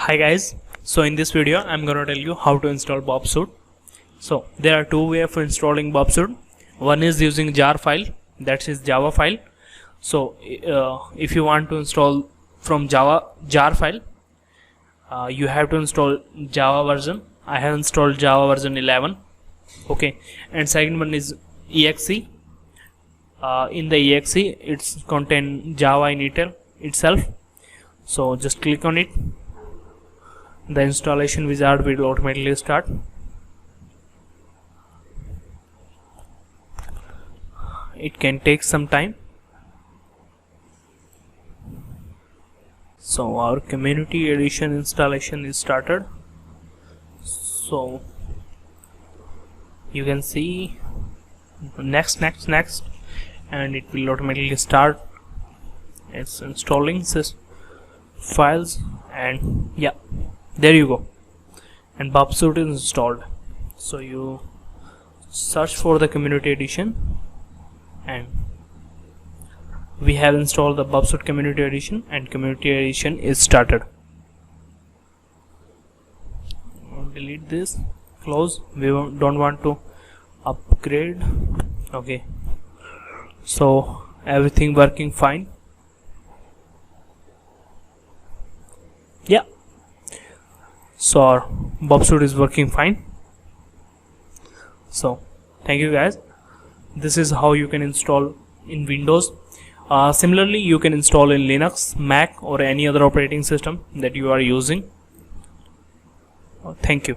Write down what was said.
Hi guys, so in this video I'm gonna tell you how to install Burp Suite. So there are two ways of installing Burp Suite. One is using jar file, that is Java file. So if you want to install from Java jar file, you have to install Java version. I have installed Java version 11. Okay, and second one is exe. In the exe it's contain Java in itself. So just click on it. The installation wizard will automatically start. It can take some time. So our community edition installation is started. So you can see next, and it will automatically start. It's installing files, and yeah, there you go, and Burp Suite is installed. So you search for the community edition, and we have installed the Burp Suite community edition, and community edition is started. Delete this, close. We don't want to upgrade. Okay, so everything working fine. Yeah, so our Burp Suite is working fine. So thank you guys. This is how you can install in Windows. Similarly, you can install in Linux, Mac, or any other operating system that you are using. Thank you.